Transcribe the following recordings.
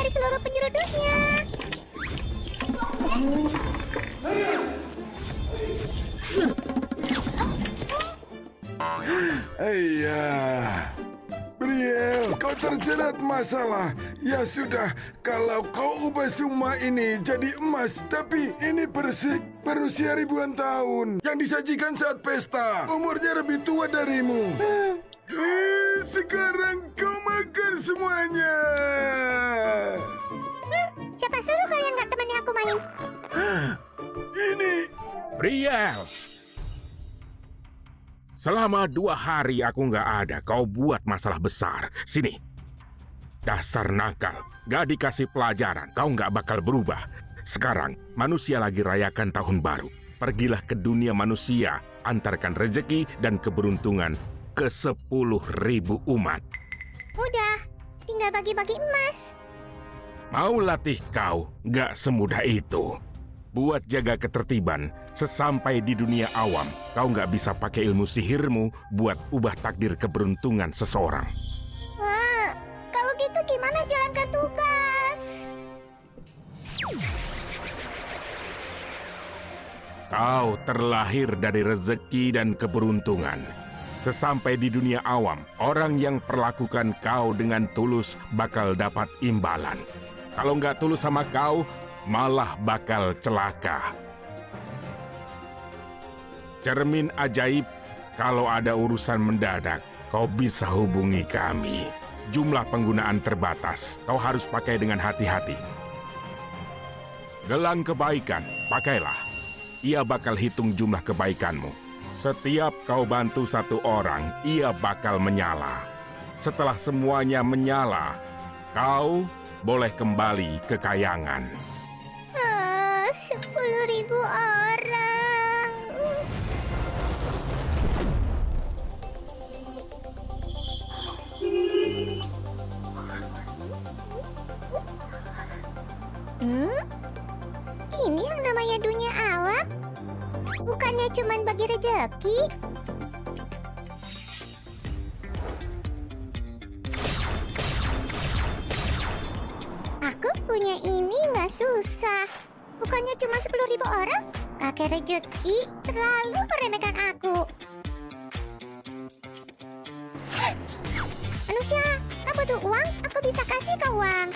dari seluruh penjuru dunia. Iya. Briel, kau terjerat masalah. Ya sudah, kalau kau ubah semua ini jadi emas, tapi ini persik berusia ribuan tahun yang disajikan saat pesta. Umurnya lebih tua darimu. Sekarang kau makan semuanya. Siapa suruh kalian nggak temani aku main? Ini Briel! Selama 2 hari aku nggak ada, kau buat masalah besar. Sini. Dasar nakal, nggak dikasih pelajaran, kau nggak bakal berubah. Sekarang, manusia lagi rayakan tahun baru. Pergilah ke dunia manusia, antarkan rezeki dan keberuntungan ke 10.000 umat. Udah, tinggal bagi-bagi emas. Mau latih kau, nggak semudah itu. Buat jaga ketertiban, sesampai di dunia awam, kau nggak bisa pakai ilmu sihirmu buat ubah takdir keberuntungan seseorang. Wah, kalau gitu gimana jalankan tugas? Kau terlahir dari rezeki dan keberuntungan. Sesampai di dunia awam, orang yang perlakukan kau dengan tulus bakal dapat imbalan. Kalau nggak tulus sama kau, malah bakal celaka. Cermin ajaib, kalau ada urusan mendadak, kau bisa hubungi kami. Jumlah penggunaan terbatas, kau harus pakai dengan hati-hati. Gelang kebaikan, pakailah. Ia bakal hitung jumlah kebaikanmu. Setiap kau bantu satu orang, ia bakal menyala. Setelah semuanya menyala, kau boleh kembali ke kayangan. 10.000 orang. Ini yang namanya dunia awam? Bukannya cuman bagi rezeki? Aku punya ini nggak susah. Bukannya cuma 10.000 orang? Kakek rezeki terlalu meremehkan aku. Manusia, kamu butuh uang? Aku bisa kasih kau uang.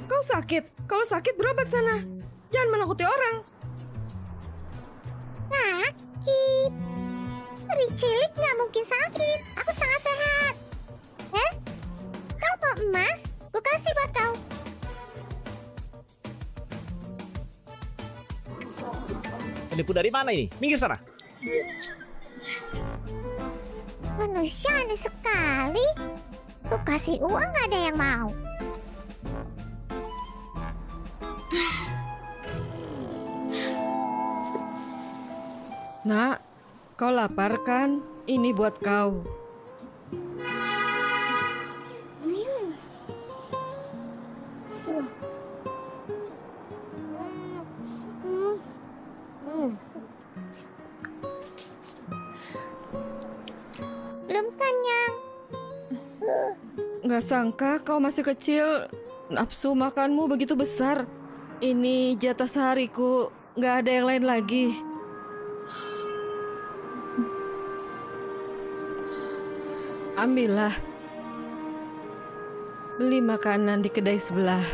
Kau sakit? Kalau sakit berobat sana. Jangan menakuti orang. Sakit? Peri cilik nggak mungkin sakit. Aku sangat sehat. Kau mau emas? Ku kasih buat kau. Penipu dari mana ini? Minggir sana. Manusia aneh sekali. Ku kasih uang nggak ada yang mau. Nak, kau lapar kan? Ini buat kau. Belum kenyang. Nggak sangka kau masih kecil, nafsu makanmu begitu besar. Ini jatah sehariku, nggak ada yang lain lagi. Ambillah. Beli makanan di kedai sebelah.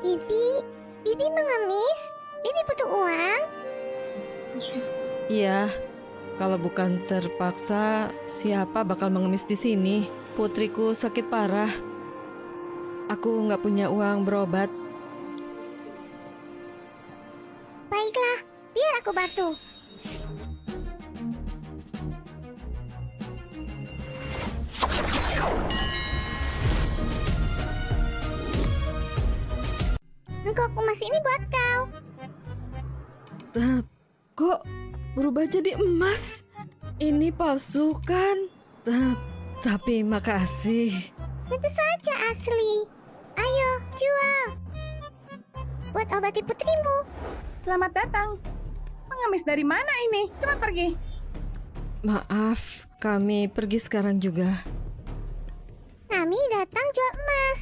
Bibi mengemis. Bibi butuh uang. Iya, kalau bukan terpaksa, siapa bakal mengemis di sini? Putriku sakit parah. Aku nggak punya uang berobat. Baiklah, biar aku bantu. Mangkok emas ini buat kau. Kok berubah jadi emas? Ini palsu kan? Tapi makasih. Tentu saja asli. Ayo, jual. Buat obati putrimu. Selamat datang. Pengemis dari mana ini? Cepat pergi. Maaf, kami pergi sekarang juga. Kami kami datang jual emas.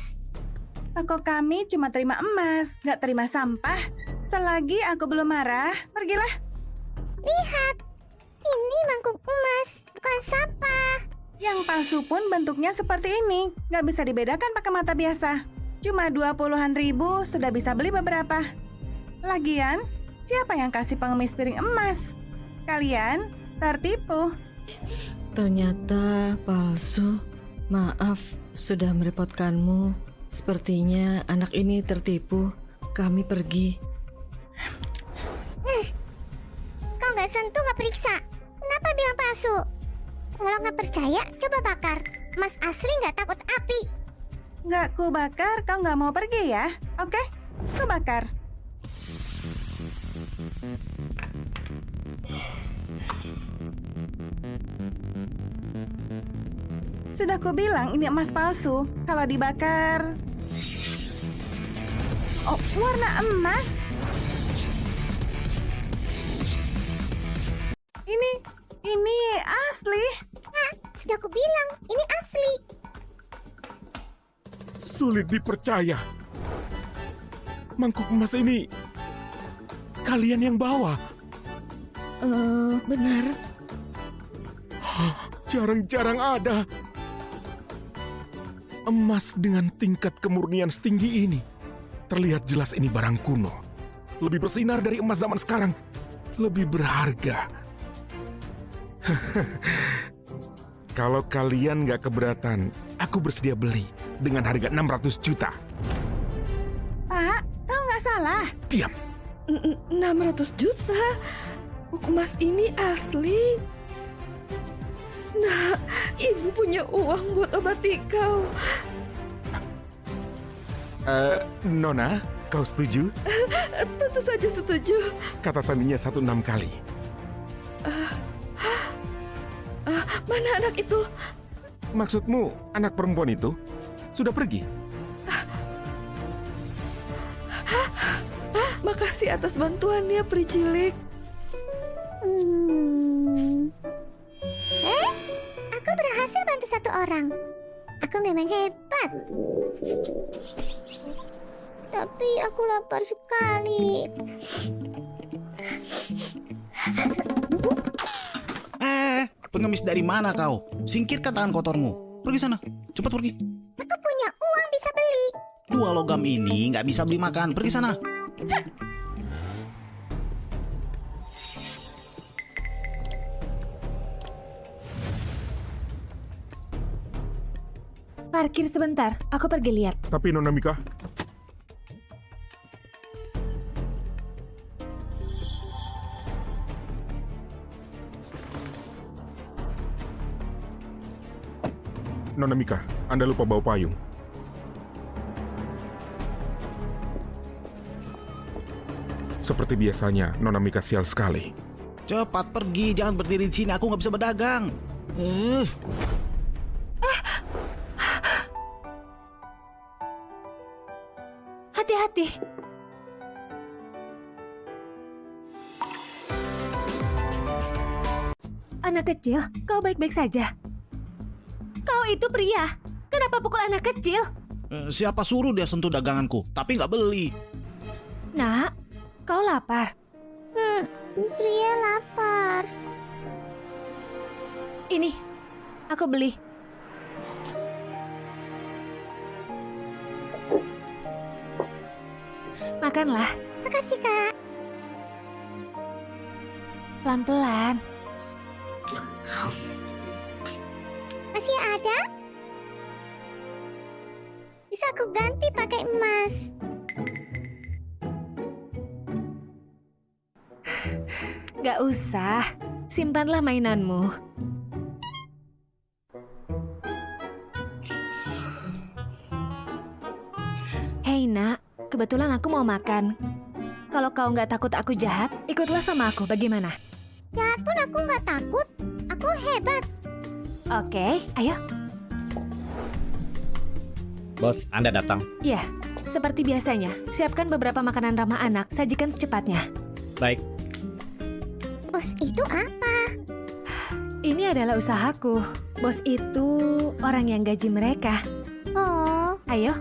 Toko kami cuma terima emas, nggak terima sampah. Selagi aku belum marah, pergilah. Lihat, ini mangkuk emas, bukan sampah. Yang palsu pun bentuknya seperti ini. Nggak bisa dibedakan pakai mata biasa. Cuma 20-an ribu sudah bisa beli beberapa. Lagian, siapa yang kasih pengemis piring emas? Kalian tertipu. Ternyata palsu. Maaf, sudah merepotkanmu. Sepertinya anak ini tertipu. Kami pergi. Kau nggak sentuh, nggak periksa. Kenapa bilang palsu? Kalau nggak percaya, coba bakar. Emas asli nggak takut api. Nggak ku bakar, kau nggak mau pergi ya? Oke, ku bakar. Sudah ku bilang ini emas palsu. Kalau dibakar... Oh, warna emas? Ini asli. Nah, sudah aku bilang, ini asli. Sulit dipercaya. Mangkuk emas ini kalian yang bawa. Benar. Jarang-jarang ada emas dengan tingkat kemurnian setinggi ini. Terlihat jelas ini barang kuno. Lebih bersinar dari emas zaman sekarang. Lebih berharga. Kalau kalian nggak keberatan, aku bersedia beli dengan harga 600 juta. Pak, kau nggak salah. Diam. 600 juta? Emas ini asli. Nah, ibu punya uang buat obati kau. Nona, kau setuju? Tentu saja setuju. Kata sandinya 16 kali. Mana anak itu? Maksudmu anak perempuan itu sudah pergi? Makasih atas bantuannya, Pri Cilik. Aku berhasil bantu satu orang. Aku memang hebat. Tapi aku lapar sekali. Pengemis dari mana kau? Singkirkan tangan kotormu. Pergi sana, cepat pergi. Aku punya uang bisa beli. 2 logam ini nggak bisa beli makan. Pergi sana. Parkir sebentar, aku pergi lihat. Tapi Nona Mika, Nona Mika, Anda lupa bawa payung. Seperti biasanya, Nona Mika sial sekali. Cepat pergi, jangan berdiri di sini. Aku nggak bisa berdagang. Hati-hati. Anak kecil, kau baik-baik saja. Kau itu pria. Kenapa pukul anak kecil? Siapa suruh dia sentuh daganganku? Tapi nggak beli. Nak, kau lapar. Pria lapar. Ini, aku beli. Makanlah, Makasih, Kak. pelan-pelan. Masih ada? Bisa aku ganti pakai emas. Gak usah, simpanlah mainanmu. Hei nak, kebetulan aku mau makan. Kalau kau nggak takut aku jahat, ikutlah sama aku, bagaimana? Jahat pun aku nggak takut. Aku hebat. Oke, ayo. Bos, Anda datang. Ya, seperti biasanya, siapkan beberapa makanan ramah anak, sajikan secepatnya. Baik. Bos itu apa? Ini adalah usahaku. Bos itu orang yang gaji mereka. Ayo.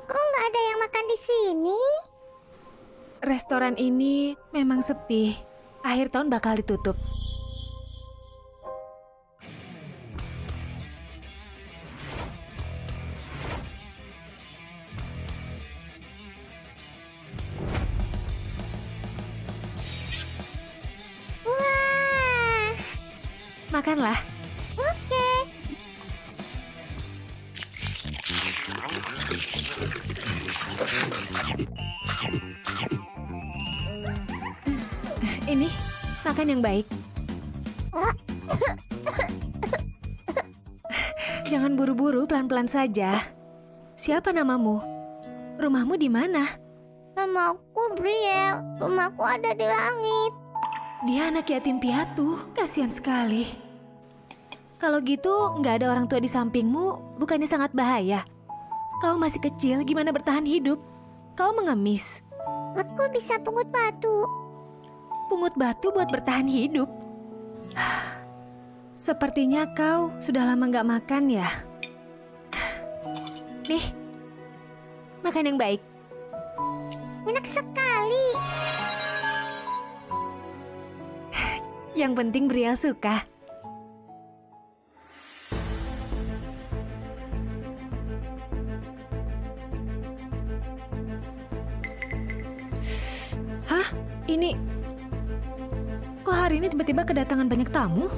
Kok nggak ada yang makan di sini? Restoran ini memang sepi. Akhir tahun bakal ditutup. Wah, Makanlah. oke. Ini, makan yang baik. Jangan buru-buru, pelan-pelan saja. Siapa namamu? Rumahmu di mana? Namaku Briel. Rumahku ada di langit. Dia anak yatim piatu, kasihan sekali. Kalau gitu, nggak ada orang tua di sampingmu, bukannya sangat bahaya? Kau masih kecil, gimana bertahan hidup? Kau mengemis. Aku bisa pungut batu. Pungut batu buat bertahan hidup. Sepertinya kau sudah lama nggak makan ya. Nih, makan yang baik. Enak sekali. Yang penting Briel suka. Hah? Ini... Kok hari ini tiba-tiba kedatangan banyak tamu?